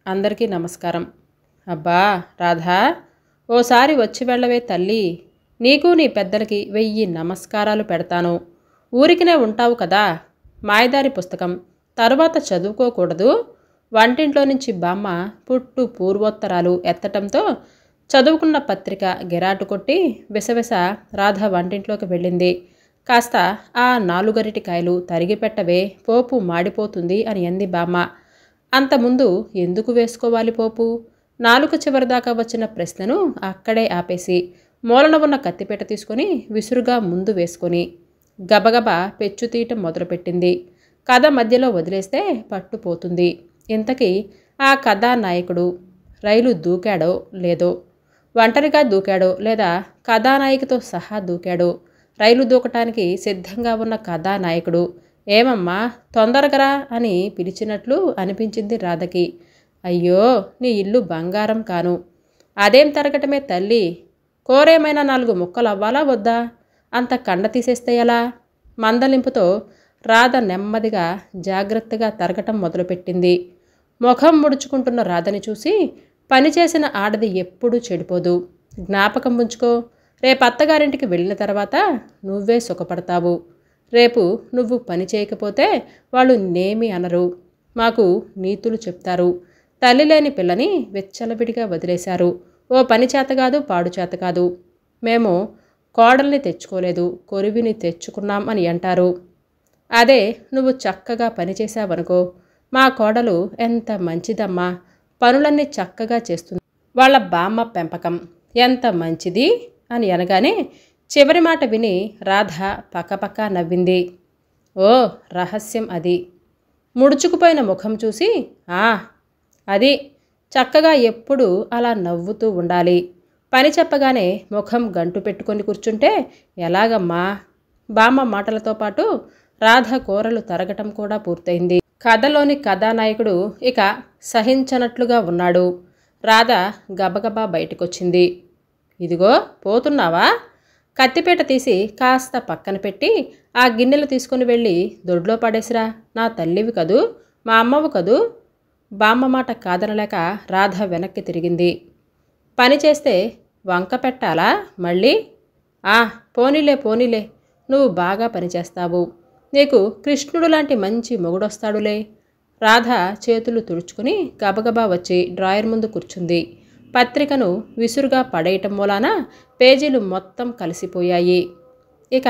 అందరికీ నమస్కారం. అబ్బా రాధా, ఓసారి వచ్చి వెళ్ళవే తల్లి. నీకు నీ పెద్దలకి 1000 నమస్కారాలు పెడతాను. ఊరికినే ఉంటావు కదా. మాయదారి పుస్తకం తరువాత చదువుకోకూడదు? వంటింట్లో నుంచి బామ్మ పుట్టు పూర్వోత్తరాలు ఎత్తటంతో చదువుకున్న పత్రిక గిరాటు కొట్టి విసవిస రాధ వంటింట్లోకి వెళ్ళింది. కాస్త ఆ 4 అరటికాయలు తరిగి పెట్టవే, పోపు మాడిపోతుంది అని అంది బామ్మ. అంతకుముందు ఎందుకు వేసుకోవాలి పోపు? నాలుక చివరిదాకా వచ్చిన ప్రశ్నను అక్కడే ఆపేసి మూలన ఉన్న కత్తిపీట తీసుకొని విసురుగా ముందు వేసుకొని గబగబా పెచ్చు తీయటం మొదలుపెట్టింది. కథ మధ్యలో వదిలేస్తే పట్టుపోతుంది. ఇంతకీ ఆ కథానాయకుడు రైలు దూకాడో లేదో, ఒంటరిగా దూకాడో లేదా కథానాయికతో సహా దూకాడో? రైలు దూకటానికి సిద్ధంగా ఉన్న కథానాయకుడు ఏమమ్మా తొందరగరా అని పిలిచినట్లు అనిపించింది రాధకి. అయ్యో, నీ ఇల్లు బంగారం కాను. అదేం తరగటమే తల్లి, కోరేమైనా 4 ముక్కలు అవ్వాలా వద్దా? అంత కండ తీసేస్తే ఎలా? మందలింపుతో రాధ నెమ్మదిగా జాగ్రత్తగా తరగటం మొదలుపెట్టింది. ముఖం ముడుచుకుంటున్న రాధని చూసి పనిచేసిన ఆడది ఎప్పుడూ చెడిపోదు, జ్ఞాపకం ఉంచుకో. రేపు అత్తగారింటికి వెళ్ళిన తర్వాత నువ్వే సుఖపడతావు. రేపు నువ్వు పని చేయకపోతే వాళ్ళు నేమి అనరు, మాకు నీతులు చెప్తారు. తల్లి లేని పిల్లని వెచ్చలవిడిగా వదిలేశారు. ఓ పని చేత కాదు, పాడు చేత కాదు. మేము కోడల్ని తెచ్చుకోలేదు, కొరివిని తెచ్చుకున్నాం అని అంటారు. అదే నువ్వు చక్కగా పనిచేశావనుకో, మా కోడలు ఎంత మంచిదమ్మా, పనులన్నీ చక్కగా చేస్తుంది, వాళ్ళ బామ్మ పెంపకం ఎంత మంచిది అని అనగానే చివరి మాట విని రాధ పక్కపక్క నవ్వింది. ఓ రహస్యం అది. ముడుచుకుపోయిన ముఖం చూసి అది చక్కగా ఎప్పుడు అలా నవ్వుతూ ఉండాలి. పని చెప్పగానే ముఖం గంటు పెట్టుకొని కూర్చుంటే ఎలాగమ్మా? బామ్మ మాటలతో పాటు రాధ కూరలు తరగటం కూడా పూర్తయింది. కథలోని కథానాయకుడు ఇక సహించనట్లుగా ఉన్నాడు. రాధ గబగబా బయటకొచ్చింది. ఇదిగో పోతున్నావా? కత్తిపీట తీసి కాస్త పక్కన పెట్టి ఆ గిన్నెలు తీసుకుని వెళ్ళి దొడ్లో పడేసిరా. నా తల్లివి కదూ, మా అమ్మవు కదూ. బామ్మ మాట కాదనలేక రాధ వెనక్కి తిరిగింది. పని చేస్తే వంక పెట్టాలా మళ్ళీ? పోనీలే పోనీలే, నువ్వు బాగా పనిచేస్తావు. నీకు కృష్ణుడు లాంటి మంచి మొగుడొస్తాడులే. రాధ చేతులు తుడుచుకుని గబగబా వచ్చి డ్రాయర్ ముందు కూర్చుంది. పత్రికను విసురుగా పడేయటం మూలాన పేజీలు మొత్తం కలిసిపోయాయి. ఇక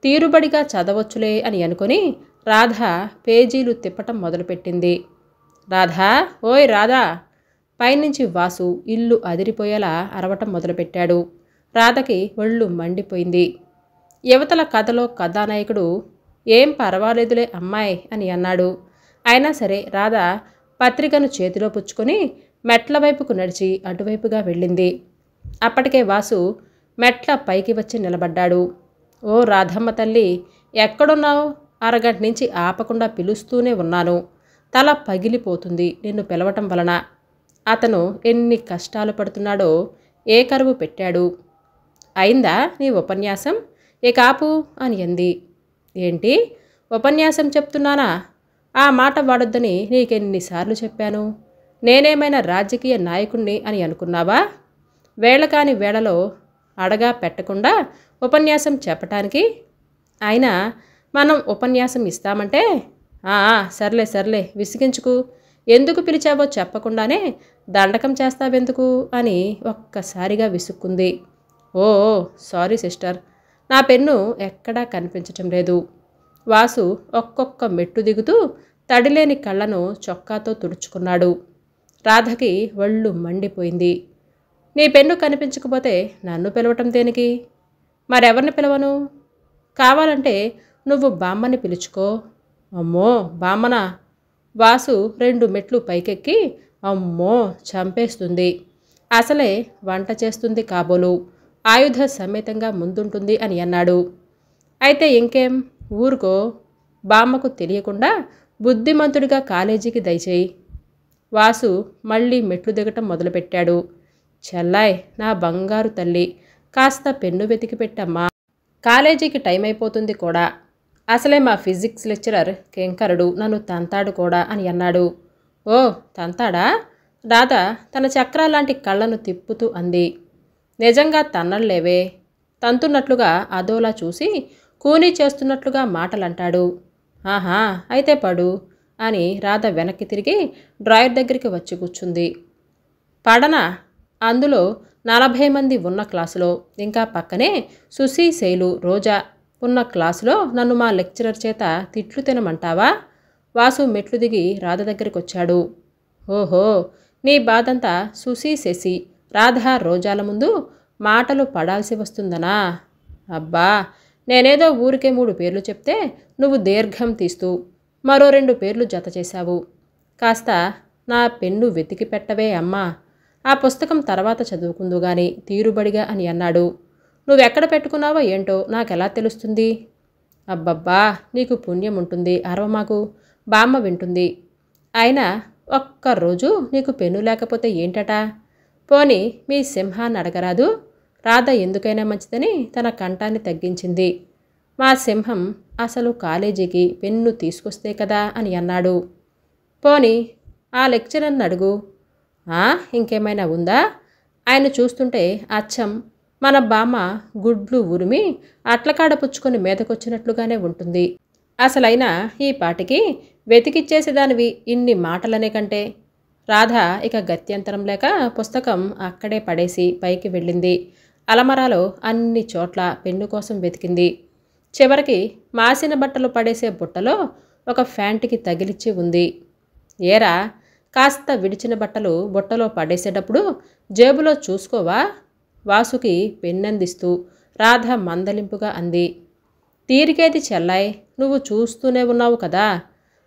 తీరుబడిగా చదవచ్చులే అని అనుకుని రాధ పేజీలు తిప్పటం మొదలుపెట్టింది. రాధా, ఓయ్ రాధా! పైనుంచి వాసు ఇల్లు అదిరిపోయేలా అరవటం మొదలుపెట్టాడు. రాధకి ఒళ్ళు మండిపోయింది. యువతల కథలో కథానాయకుడు ఏం పర్వాలేదులే అమ్మాయి అని అన్నాడు. అయినా సరే రాధ పత్రికను చేతిలో పుచ్చుకొని మెట్ల వైపుకు నడిచి అటువైపుగా వెళ్ళింది. అప్పటికే వాసు మెట్ల పైకి వచ్చి నిలబడ్డాడు. ఓ రాధమ్మ తల్లి, ఎక్కడున్నావు? అరగంట నుంచి ఆపకుండా పిలుస్తూనే ఉన్నాను. తల పగిలిపోతుంది నిన్ను పిలవటం వలన. అతను ఎన్ని కష్టాలు పడుతున్నాడో ఏ కరువు పెట్టాడు. అయిందా నీ ఉపన్యాసం? ఏ కాపు అని అంది. ఏంటి ఉపన్యాసం చెప్తున్నానా? ఆ మాట వాడొద్దని నీకెన్నిసార్లు చెప్పాను. నేనేమైనా రాజకీయ నాయకుణ్ణి అని అనుకున్నావా? వేళ కాని వేళలో అడగా పెట్టకుండా ఉపన్యాసం చెప్పటానికి? అయినా మనం ఉపన్యాసం ఇస్తామంటే సర్లే సర్లే విసిగించుకు. ఎందుకు పిలిచావో చెప్పకుండానే దండకం చేస్తావెందుకు అని ఒక్కసారిగా విసుక్కుంది. ఓ సారీ సిస్టర్, నా పెన్ను ఎక్కడా కనిపించటం లేదు. వాసు ఒక్కొక్క మెట్టు దిగుతూ తడిలేని కళ్ళను చొక్కాతో తుడుచుకున్నాడు. రాధకి ఒళ్ళు మండిపోయింది. నీ పెన్ను కనిపించకపోతే నన్ను పిలవటం దేనికి? మరెవరిని పిలవను? కావాలంటే నువ్వు బామ్మని పిలుచుకో. అమ్మో బామ్మనా? వాసు 2 మెట్లు పైకెక్కి అమ్మో చంపేస్తుంది, అసలే వంట చేస్తుంది కాబోలు, ఆయుధ సమేతంగా ముందుంటుంది అని అన్నాడు. అయితే ఇంకేం, ఊరుకో. బామ్మకు తెలియకుండా బుద్ధిమంతుడిగా కాలేజీకి దయచేయి. వాసు మళ్ళీ మెట్లు దిగటం మొదలుపెట్టాడు. చెల్లాయ్, నా బంగారు తల్లి, కాస్త పెన్ను వెతికి పెట్టమ్మా. కాలేజీకి టైం అయిపోతుంది కూడా. అసలే మా ఫిజిక్స్ లెక్చరర్ కింకరుడు, నన్ను తంతాడు కూడా అని అన్నాడు. ఓ తంతాడా? రాధ తన చక్రాలాంటి కళ్ళను తిప్పుతూ అంది. నిజంగా తన్నల్లేవే. తంతున్నట్లుగా అదోలా చూసి కూనీ చేస్తున్నట్లుగా మాటలంటాడు. ఆహా, అయితే పడు అని రాధ వెనక్కి తిరిగి డ్రాయర్ దగ్గరికి వచ్చి కూర్చుంది. పడనా? అందులో 40 మంది ఉన్న క్లాసులో, ఇంకా పక్కనే సుశీ, శైలు, రోజా ఉన్న క్లాసులో నన్ను మా లెక్చరర్ చేత తిట్లు తినమంటావా? వాసు మెట్లు దిగి రాధ దగ్గరికి వచ్చాడు. ఓహో, నీ బాధంతా సుశీ, శశి, రాధ, రోజాల ముందు మాటలు పడాల్సి వస్తుందనా? అబ్బా, నేనేదో ఊరికే 3 పేర్లు చెప్తే నువ్వు దీర్ఘం తీస్తూ మరో 2 పేర్లు జత చేశావు. కాస్త నా పెన్ను వెతికి పెట్టవే అమ్మా. ఆ పుస్తకం తర్వాత చదువుకుందు గాని తీరుబడిగా అని అన్నాడు. నువ్వెక్కడ పెట్టుకున్నావో ఏంటో నాకెలా తెలుస్తుంది? అబ్బబ్బా, నీకు పుణ్యం ఉంటుంది, అరవమాకు. బామ్మ వింటుంది. అయినా ఒక్కరోజు నీకు పెన్ను లేకపోతే ఏంటట? పోని మీ సింహాన్ని అడగరాదు? రాధ ఎందుకైనా మంచిదని తన కంఠాన్ని తగ్గించింది. మా సింహం అసలు కాలేజీకి పెన్ను తీసుకొస్తే కదా అని అన్నాడు. పోని ఆ లెక్చరర్ని అడుగు. ఇంకేమైనా ఉందా? ఆయన చూస్తుంటే అచ్చం మన బామ్మ గుడ్లు ఉరిమి అట్లకాడ పుచ్చుకొని మీదకొచ్చినట్లుగానే ఉంటుంది. అసలైనా ఈ పాటికి వెతికిచ్చేసేదానివి ఇన్ని మాటలనే కంటే. రాధ ఇక గత్యంతరం లేక పుస్తకం అక్కడే పడేసి పైకి వెళ్ళింది. అలమరాలో అన్ని చోట్ల పెన్ను కోసం వెతికింది. చివరికి మాసిన బట్టలు పడేసే బుట్టలో ఒక ఫ్యాంటుకి తగిలిచ్చి ఉంది. ఏరా, కాస్త విడిచిన బట్టలు బుట్టలో పడేసేటప్పుడు జేబులో చూసుకోవా? వాసుకి పెన్నందిస్తూ రాధ మందలింపుగా అంది. తీరికేది చెల్లాయ్, నువ్వు చూస్తూనే ఉన్నావు కదా.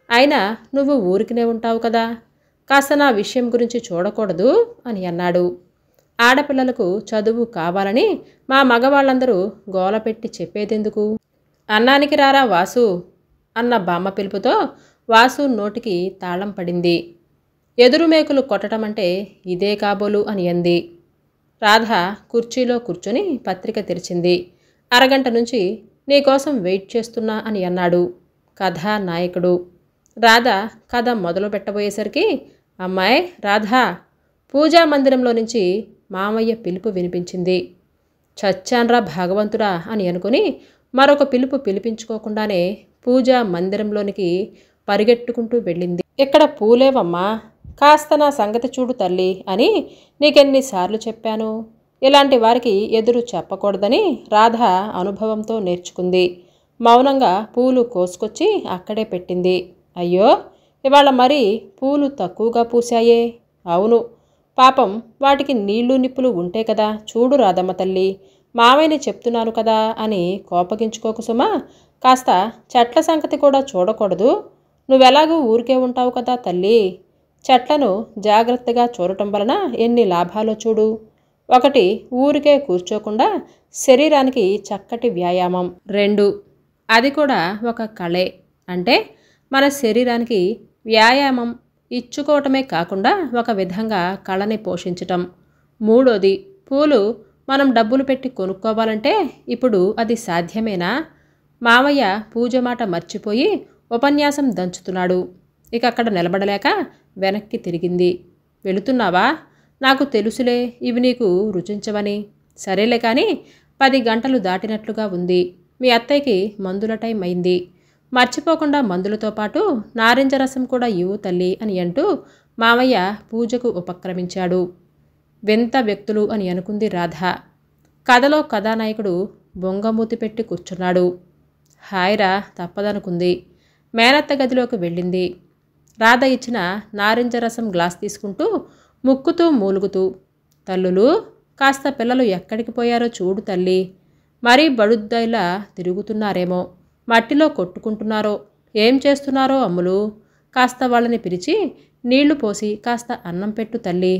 అయినా నువ్వు ఊరికినే ఉంటావు కదా, కాస్త నా విషయం గురించి చూడకూడదు అని అన్నాడు. ఆడపిల్లలకు చదువు కావాలని మా మగవాళ్ళందరూ గోలపెట్టి చెప్పేదెందుకు? అన్నానికి రారా వాసు అన్న బామ్మ పిలుపుతో వాసు నోటికి తాళం పడింది. ఎదురు మేకులు కొట్టడమంటే ఇదే కాబోలు అని అంది. రాధ కుర్చీలో కూర్చొని పత్రిక తెరిచింది. అరగంట నుంచి నీకోసం వెయిట్ చేస్తున్నా అని అన్నాడు కథానాయకుడు. రాధ కథ మొదలు పెట్టబోయేసరికి అమ్మాయి రాధా, పూజా మందిరంలో నుంచి మామయ్య పిలుపు వినిపించింది. చచ్చాన్రా భగవంతుడా అని అనుకుని మరొక పిలుపు పిలిపించుకోకుండానే పూజా మందిరంలోనికి పరిగెట్టుకుంటూ వెళ్ళింది. ఇక్కడ పూలేవమ్మా, కాస్త నా సంగతి చూడు తల్లి అని నీకెన్నిసార్లు చెప్పాను. ఇలాంటి వారికి ఎదురు చెప్పకూడదని రాధ అనుభవంతో నేర్చుకుంది. మౌనంగా పూలు కోసుకొచ్చి అక్కడే పెట్టింది. అయ్యో, ఇవాళ మరీ పూలు తక్కువగా పూసాయే. అవును, పాపం వాటికి నీళ్లు నిప్పులు ఉంటే కదా. చూడు రాధమ్మ తల్లి, మామయ్యని చెప్తున్నాను కదా అని కోపగించుకోకు సుమా. కాస్త చెట్ల సంగతి కూడా చూడకూడదు? నువ్వెలాగూ ఊరికే ఉంటావు కదా తల్లి. చెట్లను జాగ్రత్తగా చూడటం వలన ఎన్ని లాభాలో చూడు. 1, ఊరికే కూర్చోకుండా శరీరానికి చక్కటి వ్యాయామం. 2, అది కూడా ఒక కళే. అంటే మన శరీరానికి వ్యాయామం ఇచ్చుకోవటమే కాకుండా ఒక విధంగా కళని పోషించటం. 3, పూలు మనం డబ్బులు పెట్టి కొనుక్కోవాలంటే ఇప్పుడు అది సాధ్యమేనా? మామయ్య పూజ మాట మర్చిపోయి ఉపన్యాసం దంచుతున్నాడు. ఇక అక్కడ నిలబడలేక వెనక్కి తిరిగింది. వెళుతున్నావా? నాకు తెలుసులే ఇవి నీకు రుచించవని. సరేలే కానీ 10 గంటలు దాటినట్లుగా ఉంది. మీ అత్తయ్యకి మందుల టైం అయింది. మర్చిపోకుండా మందులతో పాటు నారింజ రసం కూడా ఇవ్వు తల్లి అని అంటూ మామయ్య పూజకు ఉపక్రమించాడు. వింత వ్యక్తులు అని అనుకుంది రాధ. కథలో కథానాయకుడు బొంగమూతి పెట్టి కూర్చున్నాడు. హాయిరా, తప్పదనుకుంది. మేనత్త గదిలోకి వెళ్ళింది. రాధ ఇచ్చిన నారింజ రసం గ్లాస్ తీసుకుంటూ ముక్కుతూ మూలుగుతూ, తల్లులు, కాస్త పిల్లలు ఎక్కడికి పోయారో చూడు తల్లి. మరీ బడుద్దాయిలా తిరుగుతున్నారేమో, మట్టిలో కొట్టుకుంటున్నారో, ఏం చేస్తున్నారో అమ్ములు. కాస్త వాళ్ళని పిలిచి నీళ్లు పోసి కాస్త అన్నం పెట్టు తల్లి.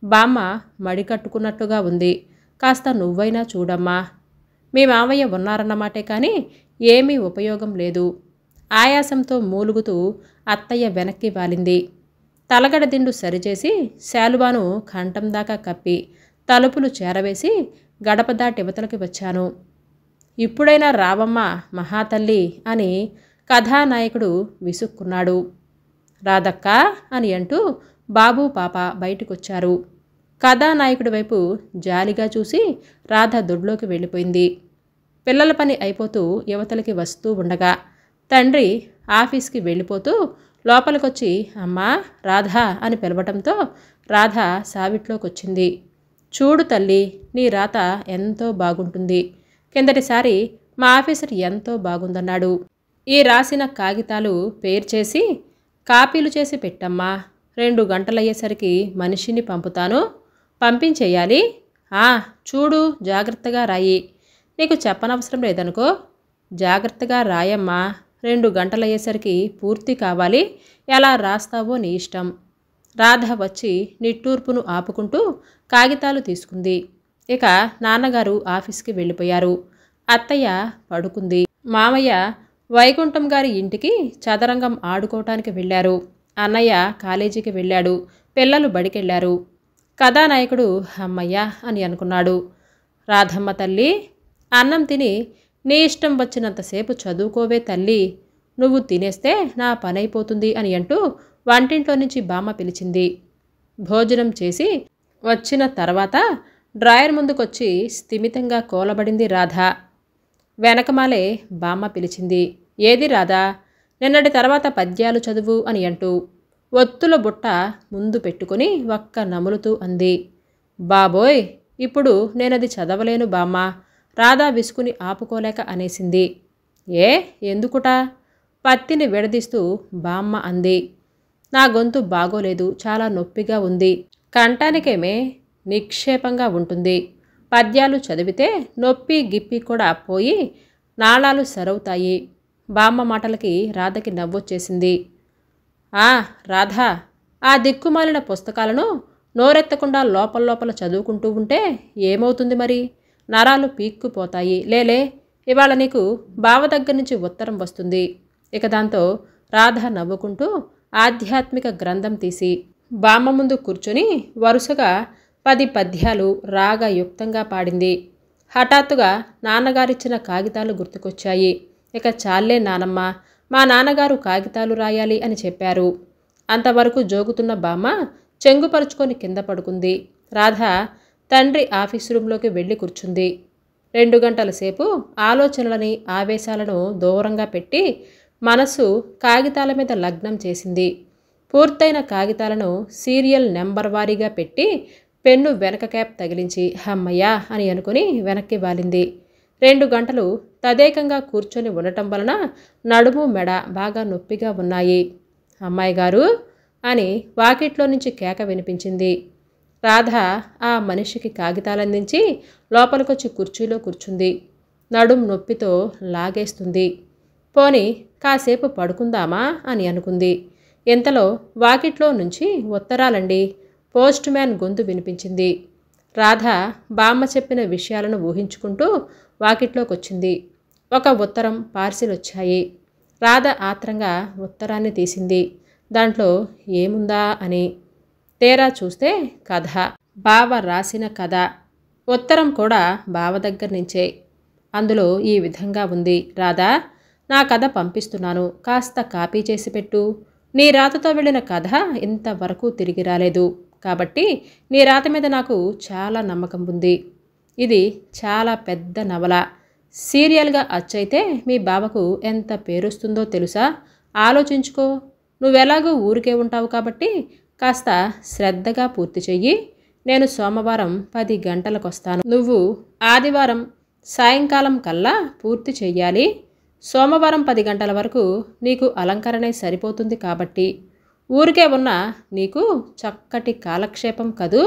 బామ్మ మడి కట్టుకున్నట్టుగా ఉంది. కాస్త నువ్వైనా చూడమ్మా. మీ మామయ్య ఉన్నారన్నమాటే కానీ ఏమీ ఉపయోగం లేదు. ఆయాసంతో మూలుగుతూ అత్తయ్య వెనక్కి వాలింది. తలగడ దిండు సరిచేసి శాలువాను కంఠం దాకా కప్పి తలుపులు చేరవేసి గడప దాటి ఇవతలకి వచ్చాను. ఇప్పుడైనా రావమ్మా మహాతల్లి అని కథానాయకుడు విసుక్కున్నాడు. రాధక్క అని అంటూ బాబు పాప బయటకొచ్చారు. కథానాయకుడి వైపు జాలిగా చూసి రాధ దొడ్లోకి వెళ్ళిపోయింది. పిల్లల పని అయిపోతూ యువతలకి వస్తూ ఉండగా తండ్రి ఆఫీస్కి వెళ్ళిపోతూ లోపలికొచ్చి అమ్మా రాధా అని పిలవటంతో రాధ సావిట్లోకొచ్చింది. చూడు తల్లి, నీ రాత ఎంతో బాగుంటుంది. కిందటిసారి మా ఆఫీసర్ ఎంతో బాగుందన్నాడు. ఈ రాసిన కాగితాలు పేర్చేసి కాపీలు చేసి పెట్టమ్మా. 2 గంటలయ్యేసరికి మనిషిని పంపుతాను, పంపించేయాలి. చూడు జాగ్రత్తగా రాయి. నీకు చెప్పనవసరం లేదనుకో. జాగ్రత్తగా రాయమ్మా. 2 గంటలయ్యేసరికి పూర్తి కావాలి. ఎలా రాస్తావో నీ ఇష్టం. రాధ వచ్చి నిట్టూర్పును ఆపుకుంటూ కాగితాలు తీసుకుంది. ఇక నాన్నగారు ఆఫీస్కి వెళ్ళిపోయారు. అత్తయ్య పడుకుంది. మామయ్య వైకుంఠం గారి ఇంటికి చదరంగం ఆడుకోవటానికి వెళ్ళారు. అన్నయ్య కాలేజీకి వెళ్ళాడు. పిల్లలు బడికెళ్ళారు. కథానాయకుడు అమ్మయ్య అని అనుకున్నాడు. రాధమ్మ తల్లి, అన్నం తిని నీ ఇష్టం వచ్చినంతసేపు చదువుకోవే తల్లి. నువ్వు తినేస్తే నా పనైపోతుంది అని అంటూ వంటింట్లో నుంచి బామ్మ పిలిచింది. భోజనం చేసి వచ్చిన తర్వాత డ్రాయర్ ముందుకొచ్చి స్థిమితంగా కూలబడింది రాధ. వెనకమాలే బామ్మ పిలిచింది. ఏది రాధా, నిన్నటి తర్వాత పద్యాలు చదువు అని అంటూ ఒత్తుల బుట్ట ముందు పెట్టుకుని ఒక్క నములుతూ అంది. బాబోయ్, ఇప్పుడు నేనది చదవలేను బామ్మ. రాధా విసుకుని ఆపుకోలేక అనేసింది. ఎందుకుట? పత్తిని విడదీస్తూ బామ్మ అంది. నా గొంతు బాగోలేదు, చాలా నొప్పిగా ఉంది. కంఠానికేమే నిక్షేపంగా ఉంటుంది. పద్యాలు చదివితే నొప్పి గిప్పి కూడా పోయి నాళాలు సరవుతాయి. బామ్మ మాటలకి రాధకి నవ్వొచ్చేసింది. రాధా, ఆ దిక్కుమాలిన పుస్తకాలను నోరెత్తకుండా లోపల చదువుకుంటూ ఉంటే ఏమవుతుంది మరి? నరాలు పీక్కుపోతాయి. లేలే, ఇవాళ నీకు బావ దగ్గర నుంచి ఉత్తరం వస్తుంది. ఇక దాంతో రాధ నవ్వుకుంటూ ఆధ్యాత్మిక గ్రంథం తీసి బామ్మ ముందు కూర్చొని వరుసగా 10 పద్యాలు రాగయుక్తంగా పాడింది. హఠాత్తుగా నాన్నగారిచ్చిన కాగితాలు గుర్తుకొచ్చాయి. ఇక చాలే నానమ్మ, మా నాన్నగారు కాగితాలు రాయాలి అని చెప్పారు. అంతవరకు జోగుతున్న బామ్మ చెంగుపరుచుకొని కింద పడుకుంది. రాధ తండ్రి ఆఫీస్ రూంలోకి వెళ్ళి కూర్చుంది. 2 గంటల సేపు ఆలోచనలని ఆవేశాలను దూరంగా పెట్టి మనసు కాగితాల మీద లగ్నం చేసింది. పూర్తయిన కాగితాలను సీరియల్ నెంబర్ వారీగా పెట్టి పెన్ను వెనక క్యాప్ తగిలించి హమ్మయ్యా అని అనుకుని వెనక్కి వాలింది. 2 గంటలు తదేకంగా కూర్చొని ఉండటం వలన నడుము మెడ బాగా నొప్పిగా ఉన్నాయి. అమ్మాయి గారు అని వాకిట్లో నుంచి కేక వినిపించింది. రాధ ఆ మనిషికి కాగితాలందించి లోపలికొచ్చి కుర్చీలో కూర్చుంది. నడుం నొప్పితో లాగేస్తుంది. పోని కాసేపు పడుకుందామా అని అనుకుంది. ఇంతలో వాకిట్లో నుంచి ఉత్తరాలండి పోస్ట్ మ్యాన్ గొంతు వినిపించింది. రాధ బామ్మ చెప్పిన విషయాలను ఊహించుకుంటూ వాకిట్లోకొచ్చింది. ఒక ఉత్తరం, పార్సిల్ వచ్చాయి. రాధ ఆత్రంగా ఉత్తరాన్ని తీసింది. దాంట్లో ఏముందా అని తేరా చూస్తే కథ, బావ రాసిన కథ. ఉత్తరం కూడా బావ దగ్గర నుంచే. అందులో ఈ విధంగా ఉంది. రాధా, నా కథ పంపిస్తున్నాను, కాస్త కాపీ చేసి పెట్టు. నీ రాతతో వెళ్ళిన కథ ఇంతవరకు తిరిగి రాలేదు. కాబట్టి నీ రాత మీద నాకు చాలా నమ్మకం ఉంది. ఇది చాలా పెద్ద నవల. సీరియల్గా అచ్చయితే మీ బావకు ఎంత పేరొస్తుందో తెలుసా? ఆలోచించుకో. నువ్వెలాగూ ఊరికే ఉంటావు కాబట్టి కాస్త శ్రద్ధగా పూర్తి చెయ్యి. నేను సోమవారం 10 గంటలకొస్తాను. నువ్వు ఆదివారం సాయంకాలం కల్లా పూర్తి చెయ్యాలి. సోమవారం 10 గంటల వరకు నీకు అలంకరణే సరిపోతుంది కాబట్టి ఊరికే ఉన్న నీకు చక్కటి కాలక్షేపం కదూ.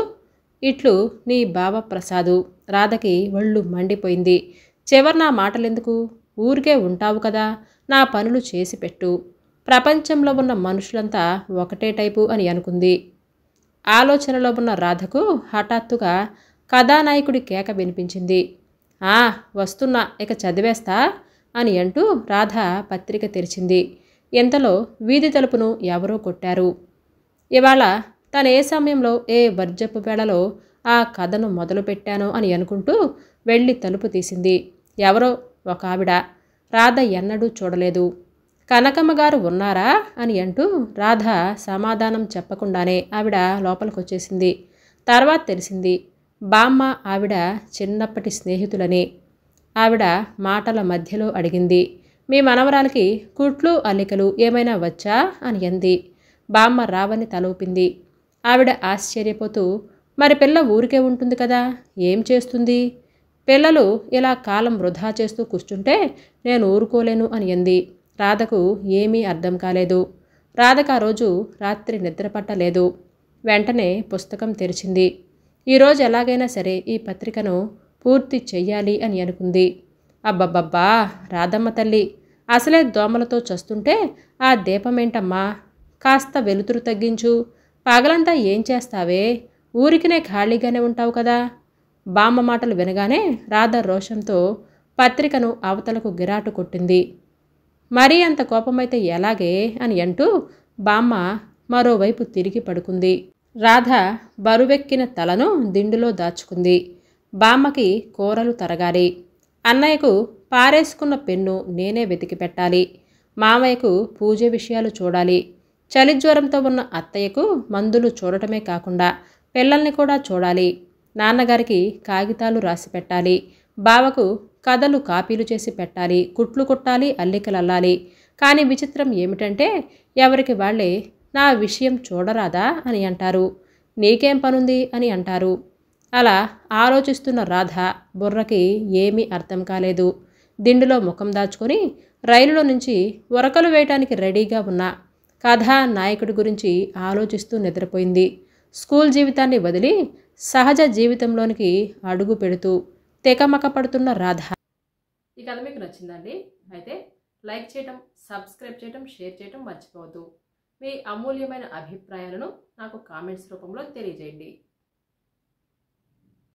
ఇట్లు నీ బావ ప్రసాదు. రాధకి ఒళ్ళు మండిపోయింది. చివరి మాటలెందుకు? ఊరికే ఉంటావు కదా, నా పనులు చేసి పెట్టు. ప్రపంచంలో ఉన్న మనుషులంతా ఒకటే టైపు అని అనుకుంది. ఆలోచనలో ఉన్న రాధకు హఠాత్తుగా కథానాయకుడి కేక వినిపించింది. వస్తున్నా, ఇక చదివేస్తా అని అంటూ రాధ పత్రిక తెరిచింది. ఇంతలో వీధి తలుపును ఎవరో కొట్టారు. ఇవాళ తను ఏ సమయంలో ఏ వర్జపు వేళలో ఆ కథను మొదలుపెట్టానో అని అనుకుంటూ వెళ్ళి తలుపు తీసింది. ఎవరో ఒక ఆవిడ. రాధ ఎన్నడూ చూడలేదు. కనకమ్మ గారు ఉన్నారా అని అంటూ రాధ సమాధానం చెప్పకుండానే ఆవిడ లోపలికొచ్చేసింది. తర్వాత తెలిసింది బామ్మ ఆవిడ చిన్నప్పటి స్నేహితులని. ఆవిడ మాటల మధ్యలో అడిగింది, మీ మనవరాలకి కుట్లు అల్లికలు ఏమైనా వచ్చా అని అంది. బామ్మ రావని తలూపింది. ఆవిడ ఆశ్చర్యపోతూ, మరి పిల్ల ఊరికే ఉంటుంది కదా, ఏం చేస్తుంది? పిల్లలు ఇలా కాలం వృధా చేస్తూ కూర్చుంటే నేను ఊరుకోలేను అని అంది. రాధకు ఏమీ అర్థం కాలేదు. రాధకు ఆ రోజు రాత్రి నిద్ర పట్టలేదు. వెంటనే పుస్తకం తెరిచింది. ఈరోజు ఎలాగైనా సరే ఈ పత్రికను పూర్తి చెయ్యాలి అని అనుకుంది. అబ్బబ్బబ్బా, రాధమ్మ తల్లి, అసలే దోమలతో చస్తుంటే ఆ దీపమేంటమ్మా, కాస్త వెలుతురు తగ్గించు. పగలంతా ఏం చేస్తావే, ఊరికినే ఖాళీగానే ఉంటావు కదా. బామ్మ మాటలు వినగానే రాధ రోషంతో పత్రికను అవతలకు గిరాటు కొట్టింది. మరీ అంత కోపమైతే ఎలాగే అని అంటూ బామ్మ మరోవైపు తిరిగి పడుకుంది. రాధ బరువెక్కిన తలను దిండులో దాచుకుంది. బామ్మకి కూరలు తరగాలి. అన్నయ్యకు పారేసుకున్న పెన్ను నేనే వెతికి పెట్టాలి. మామయ్యకు పూజ విషయాలు చూడాలి. చలిజ్వరంతో ఉన్న అత్తయ్యకు మందులు చూడటమే కాకుండా పిల్లల్ని కూడా చూడాలి. నాన్నగారికి కాగితాలు రాసి పెట్టాలి. బావకు కథలు కాపీలు చేసి పెట్టాలి. కుట్లు కుట్టాలి, అల్లికలు అల్లాలి. కానీ విచిత్రం ఏమిటంటే ఎవరికి వాళ్ళే నా విషయం చూడరాదా అని అంటారు. నీకేం పనుంది అని అంటారు. అలా ఆలోచిస్తున్న రాధ బుర్రకి ఏమీ అర్థం కాలేదు. దిండులో ముఖం దాచుకొని రైలులో నుంచి ఉరకలు వేయటానికి రెడీగా ఉన్న కథానాయకుడి గురించి ఆలోచిస్తూ నిద్రపోయింది. స్కూల్ జీవితాన్ని వదిలి సహజ జీవితంలోనికి అడుగు పెడుతూ తెకమక పడుతున్న రాధ. ఈ కథ మీకు నచ్చిందండి? అయితే లైక్ చేయటం, సబ్స్క్రైబ్ చేయటం, షేర్ చేయటం మర్చిపోవద్దు. మీ అమూల్యమైన అభిప్రాయాలను నాకు కామెంట్స్ రూపంలో తెలియజేయండి.